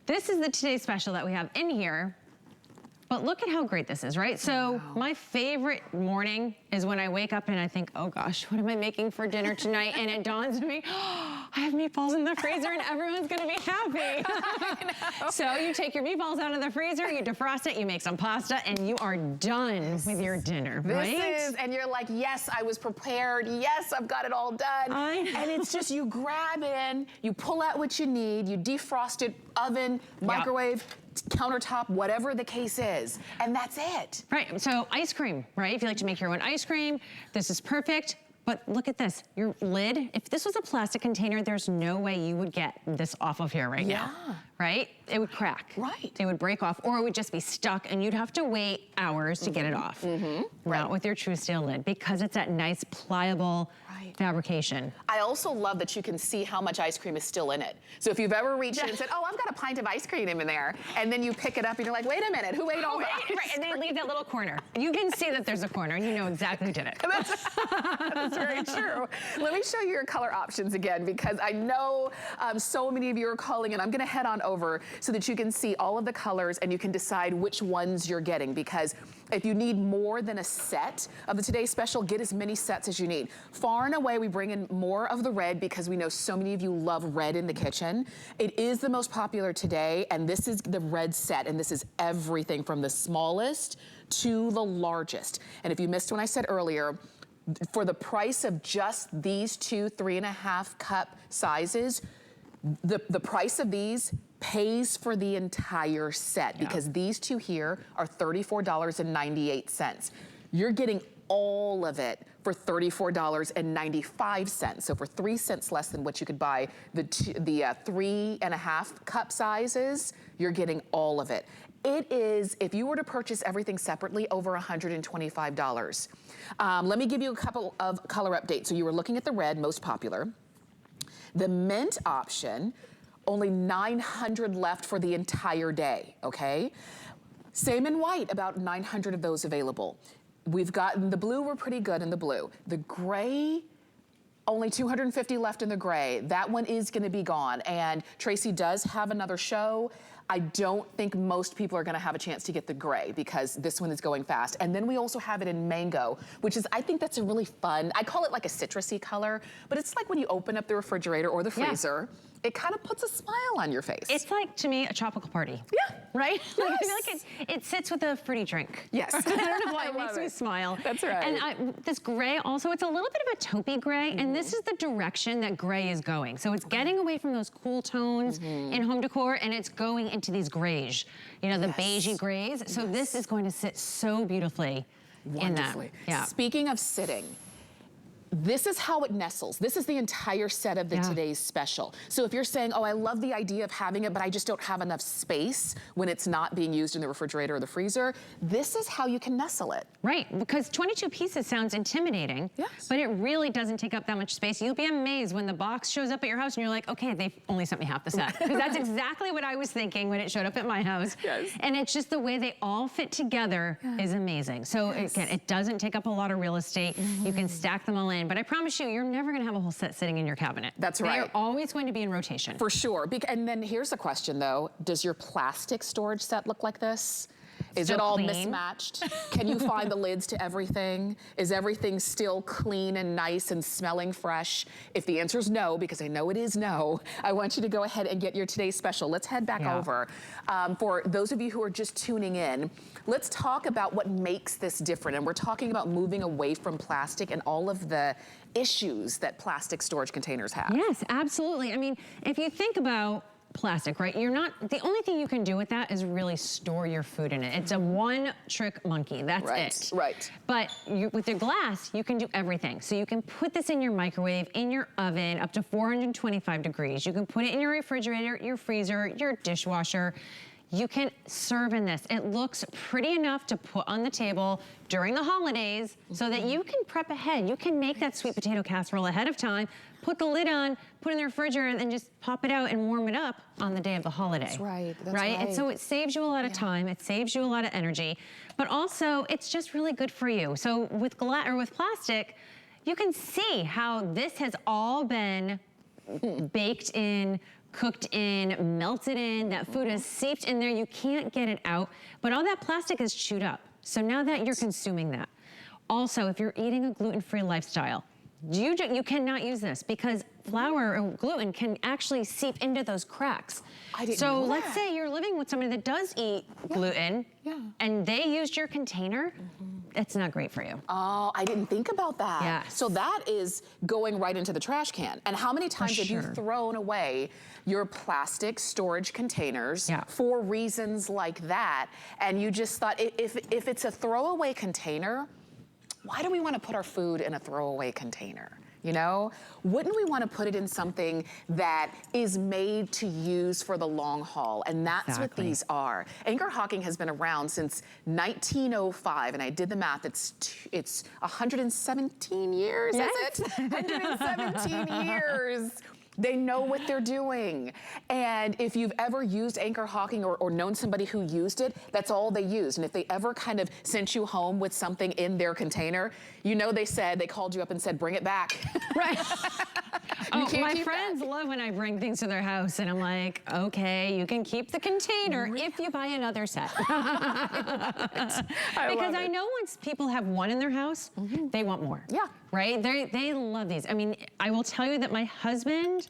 This is the Today Special that we have in here. But look at how great this is, right? So my favorite morning is when I wake up and I think, oh gosh, what am I making for dinner tonight? And it dawns on me, oh, I have meatballs in the freezer and everyone's gonna be happy. So you take your meatballs out of the freezer, you defrost it, you make some pasta, and you are done with your dinner, right? This is, and you're like, yes, I was prepared. Yes, I've got it all done. And it's just, you grab in, you pull out what you need, you defrost it, oven, microwave, countertop, whatever the case is, and that's it. Right, so ice cream, right? If you like to make your own ice cream, this is perfect. But look at this, your lid, if this was a plastic container, there's no way you would get this off of here now, right? It would crack. Right. It would break off, or it would just be stuck and you'd have to wait hours to get it off. Not with your TrueSeal lid, because it's that nice, pliable fabrication. I also love that you can see how much ice cream is still in it. So if you've ever reached in and said, oh, I've got a pint of ice cream in there, and then you pick it up and you're like, wait a minute, who ate all the ice? Right, and they leave that little corner. You can see that there's a corner and you know exactly who did it. That's very true. Let me show you your color options again, because I know so many of you are calling, and I'm gonna head on over so that you can see all of the colors and you can decide which ones you're getting, because if you need more than a set of the Today Special, get as many sets as you need. Far and away, we bring in more of the red because we know so many of you love red in the kitchen. It is the most popular today, and this is the red set, and this is everything from the smallest to the largest. And if you missed when I said earlier, for the price of just these two 3.5 cup sizes, the price of these pays for the entire set, because these two here are $34.98. You're getting all of it for $34.95. So for 3 cents less than what you could buy the 3.5 cup sizes, you're getting all of it. It is, if you were to purchase everything separately, over $125. Let me give you a couple of color updates. So you were looking at the red, most popular. The mint option, only 900 left for the entire day, okay? Same in white, about 900 of those available. We've gotten the blue, we're pretty good in the blue. The gray, only 250 left in the gray. That one is gonna be gone. And Tracy does have another show. I don't think most people are gonna have a chance to get the gray, because this one is going fast. And then we also have it in mango, which is, I think that's a really fun, I call it like a citrusy color, but it's like when you open up the refrigerator or the freezer, it kind of puts a smile on your face. It's like, to me, a tropical party. Yeah. Right? Yes. Like, I feel like it sits with a fruity drink. Yes. I don't know why, it makes me smile. That's right. And this gray also, it's a little bit of a taupey gray, and this is the direction that gray is going. So it's getting away from those cool tones in home decor, and it's going into these grays, you know, the beigey grays. So this is going to sit so beautifully in that. Yeah. Speaking of sitting, this is how it nestles. This is the entire set of the Today's Special. So if you're saying, oh, I love the idea of having it, but I just don't have enough space when it's not being used in the refrigerator or the freezer, this is how you can nestle it. Right, because 22 pieces sounds intimidating, but it really doesn't take up that much space. You'll be amazed when the box shows up at your house and you're like, okay, they've only sent me half the set. Because that's exactly what I was thinking when it showed up at my house. And it's just the way they all fit together is amazing. So again, it doesn't take up a lot of real estate. You can stack them all in. But I promise you, you're never gonna have a whole set sitting in your cabinet. That's right. They're always going to be in rotation. For sure. And then here's the question though, does your plastic storage set look like this? Is it all mismatched? Can you find the lids to everything? Is everything still clean and nice and smelling fresh? If the answer is no, because I know it is no, I want you to go ahead and get your Today's Special. Let's head back over. For those of you who are just tuning in, let's talk about what makes this different. And we're talking about moving away from plastic and all of the issues that plastic storage containers have. Yes, absolutely. I mean, if you think about plastic, right? The only thing you can do with that is really store your food in it. It's a one-trick monkey, that's it. Right. But with your glass, you can do everything. So you can put this in your microwave, in your oven, up to 425 degrees. You can put it in your refrigerator, your freezer, your dishwasher. You can serve in this. It looks pretty enough to put on the table during the holidays so that you can prep ahead. You can make that sweet potato casserole ahead of time, put the lid on, put it in the refrigerator, and then just pop it out and warm it up on the day of the holiday. That's right, that's right. And so it saves you a lot of time, it saves you a lot of energy, but also it's just really good for you. So with plastic, you can see how this has all been baked in cooked in, melted in, that food is seeped in there, you can't get it out, but all that plastic is chewed up. So now that you're consuming that. Also, if you're eating a gluten-free lifestyle, you cannot use this because flour or gluten can actually seep into those cracks. I didn't know that. Let's say you're living with somebody that does eat gluten and they used your container, it's not great for you. Oh, I didn't think about that. Yes. So that is going right into the trash can. And how many times have you thrown away your plastic storage containers for reasons like that? And you just thought, if it's a throwaway container, why do we want to put our food in a throwaway container? You know, wouldn't we want to put it in something that is made to use for the long haul? And that's what these are. Anchor Hocking has been around since 1905, and I did the math. It's 117 years, is it? 117 years. They know what they're doing. And if you've ever used Anchor Hocking or known somebody who used it, that's all they used. And if they ever kind of sent you home with something in their container, you know they called you up and said, bring it back. Right. My friends love when I bring things to their house and I'm like, okay, you can keep the container if you buy another set. Because I know once people have one in their house, they want more. Yeah. Right? They love these. I mean, I will tell you that my husband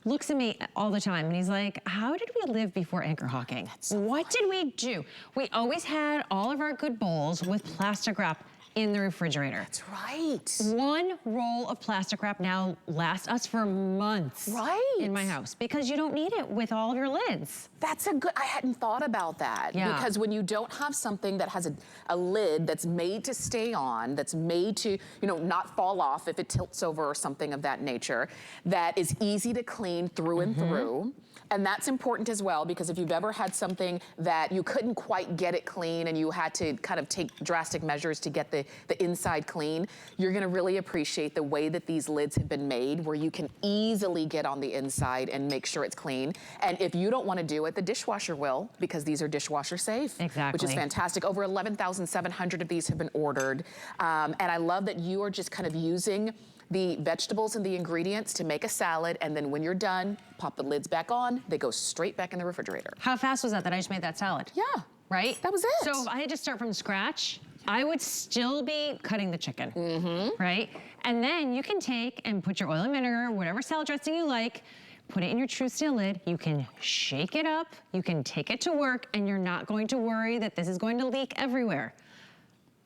looks at me all the time and he's like, how did we live before Anchor Hocking? What did we do? We always had all of our good bowls with plastic wrap in the refrigerator. That's right. One roll of plastic wrap now lasts us for months in my house because you don't need it with all of your lids. That's I hadn't thought about that. Because when you don't have something that has a lid that's made to stay on, that's made to, you know, not fall off if it tilts over or something of that nature, that is easy to clean through and through. And that's important as well, because if you've ever had something that you couldn't quite get it clean and you had to kind of take drastic measures to get the inside clean, you're gonna really appreciate the way that these lids have been made, where you can easily get on the inside and make sure it's clean. And if you don't wanna do it, the dishwasher will, because these are dishwasher safe. Exactly. Which is fantastic. Over 11,700 of these have been ordered. And I love that you are just kind of using the vegetables and the ingredients to make a salad, and then when you're done, pop the lids back on, they go straight back in the refrigerator. How fast was that I just made that salad? Yeah. Right? That was it. So if I had to start from scratch, I would still be cutting the chicken, right? And then you can take and put your oil and vinegar, whatever salad dressing you like, put it in your TrueSeal lid, you can shake it up, you can take it to work, and you're not going to worry that this is going to leak everywhere,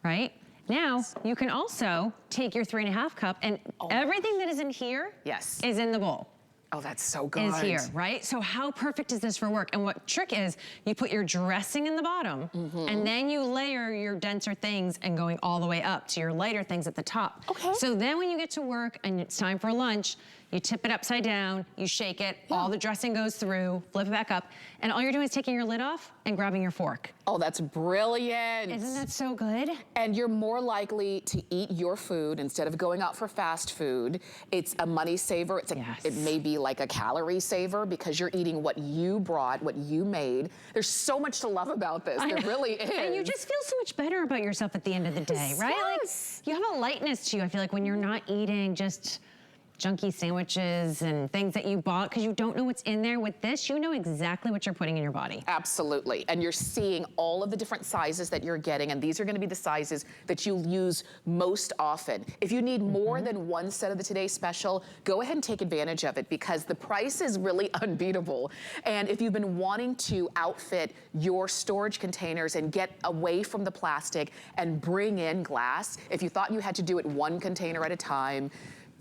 right? Now, you can also take your 3.5 cup and everything that is in here is in the bowl. Oh, that's so good. Is here, right? So how perfect is this for work? And what trick is, you put your dressing in the bottom and then you layer your denser things and going all the way up to your lighter things at the top. Okay. So then when you get to work and it's time for lunch, you tip it upside down, you shake it, all the dressing goes through, flip it back up, and all you're doing is taking your lid off and grabbing your fork. Oh, that's brilliant. Isn't that so good? And you're more likely to eat your food instead of going out for fast food. It's a money saver. It may be like a calorie saver because you're eating what you brought, what you made. There's so much to love about this. There really is. And you just feel so much better about yourself at the end of the day, right? Yes. Like, you have a lightness to you, I feel like, when you're not eating just junky sandwiches and things that you bought because you don't know what's in there. With this, you know exactly what you're putting in your body. Absolutely. And you're seeing all of the different sizes that you're getting, and these are going to be the sizes that you'll use most often. If you need more than one set of the Today Special, go ahead and take advantage of it because the price is really unbeatable. And if you've been wanting to outfit your storage containers and get away from the plastic and bring in glass, if you thought you had to do it one container at a time,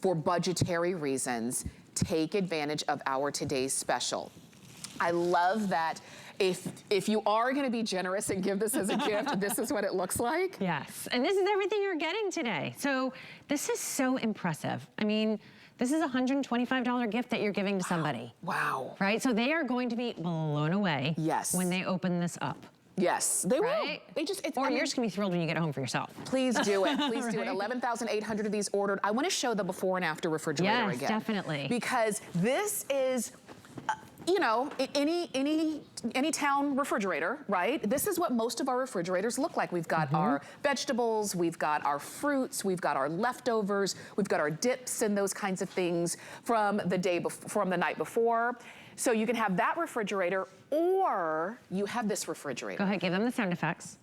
for budgetary reasons, take advantage of our Today's Special. I love that if you are gonna be generous and give this as a gift, this is what it looks like. Yes, and this is everything you're getting today. So this is so impressive. I mean, this is a $125 gift that you're giving to somebody. Wow. Right, so they are going to be blown away when they open this up. Yes, they will. They just, or you're just gonna be thrilled when you get it home for yourself. Please do it, please do it. 11,800 of these ordered. I wanna show the before and after refrigerator again. Yes, definitely. Because this is, you know, any town refrigerator, right? This is what most of our refrigerators look like. We've got our vegetables, we've got our fruits, we've got our leftovers, we've got our dips and those kinds of things from the night before. So you can have that refrigerator, or you have this refrigerator. Go ahead, give them the sound effects.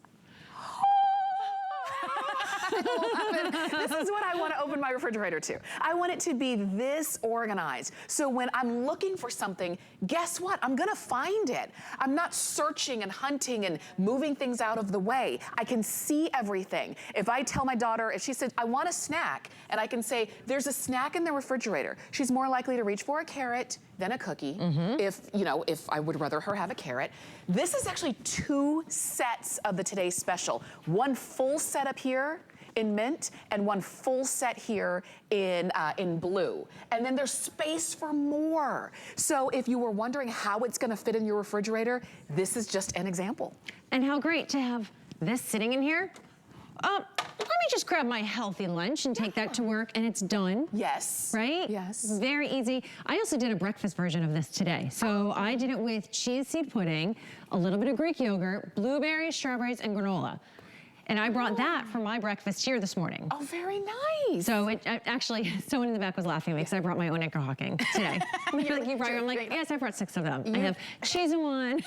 This is what I want to open my refrigerator to. I want it to be this organized. So when I'm looking for something, guess what? I'm going to find it. I'm not searching and hunting and moving things out of the way. I can see everything. If I tell my daughter, if she said, I want a snack, and I can say, there's a snack in the refrigerator, she's more likely to reach for a carrot than a cookie, if I would rather her have a carrot. This is actually 2 sets of the Today's Special. One full set up here in mint, and one full set here in blue. And then there's space for more. So if you were wondering how it's gonna fit in your refrigerator, this is just an example. And how great to have this sitting in here. Let me just grab my healthy lunch and take that to work, and it's done. Yes. Right? Yes. Very easy. I also did a breakfast version of this today. So I did it with chia seed pudding, a little bit of Greek yogurt, blueberries, strawberries, and granola. And I brought that for my breakfast here this morning. Oh, very nice. So actually, someone in the back was laughing at me because I brought my own anchor hocking today. Like, you brought your, I'm like, yes, I brought 6 of them. I have cheese in one.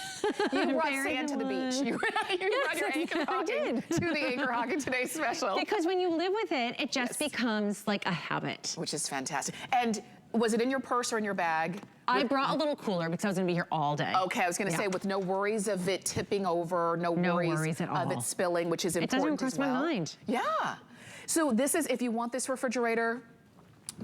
You brought sand to the beach. You brought your anchor hocking to the anchor hocking Today's Special. Because when you live with it, it just becomes like a habit. Which is fantastic. And was it in your purse or in your bag? I brought a little cooler because I was gonna be here all day. Okay, I was gonna say with no worries of it tipping over, no worries at all. of it spilling, which is important as well. It doesn't cross my mind. Yeah. So this is, if you want this refrigerator,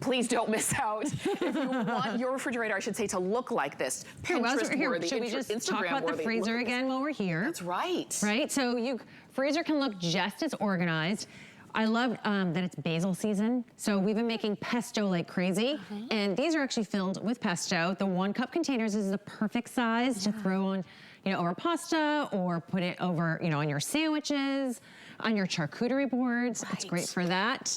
please don't miss out. If you want your refrigerator, I should say, to look like this, Pinterest-worthy, should we just talk about the Instagram-worthy. freezer again while we're here? That's right. Right, so freezer can look just as organized. I love that it's basil season. So we've been making pesto like crazy. And these are actually filled with pesto. The 1-cup containers is the perfect size to throw on, over pasta, or put it over, on your sandwiches, on your charcuterie boards. Right. It's great for that.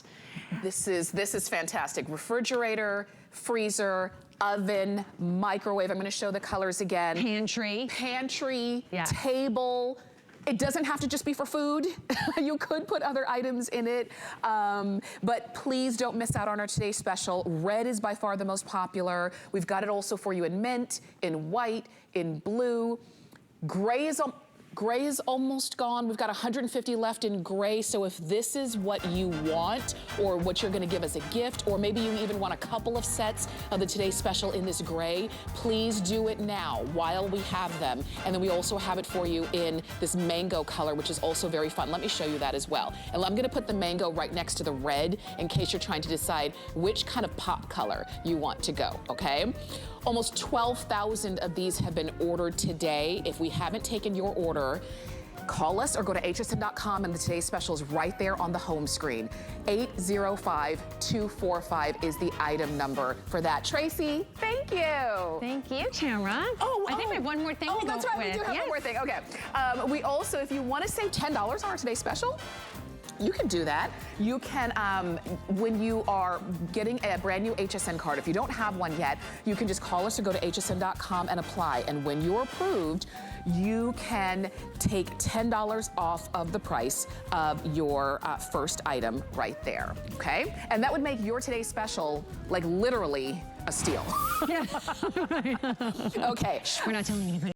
This is fantastic. Refrigerator, freezer, oven, microwave. I'm gonna show the colors again. Pantry, table. It doesn't have to just be for food. You could put other items in it, but please don't miss out on our Today's Special. Red is by far the most popular. We've got it also for you in mint, in white, in blue. Gray is almost gone. We've got 150 left in gray, so if this is what you want, or what you're gonna give as a gift, or maybe you even want a couple of sets of the Today's Special in this gray, please do it now while we have them. And then we also have it for you in this mango color, which is also very fun. Let me show you that as well. And I'm gonna put the mango right next to the red in case you're trying to decide which kind of pop color you want to go, okay? Almost 12,000 of these have been ordered today. If we haven't taken your order, call us or go to hsn.com, and the Today's Special is right there on the home screen. 805245 is the item number for that. Tracy, thank you. Thank you, Tamara. I think we have one more thing to go with. Oh, that's right, we do have one more thing. Okay. We also, if you want to save $10 on our Today's Special, you can do that. You can, when you are getting a brand new HSN card, if you don't have one yet, you can just call us or go to hsn.com and apply. And when you're approved, you can take $10 off of the price of your first item right there, okay? And that would make your Today's Special, like, literally a steal. Yeah. Okay. We're not telling anybody.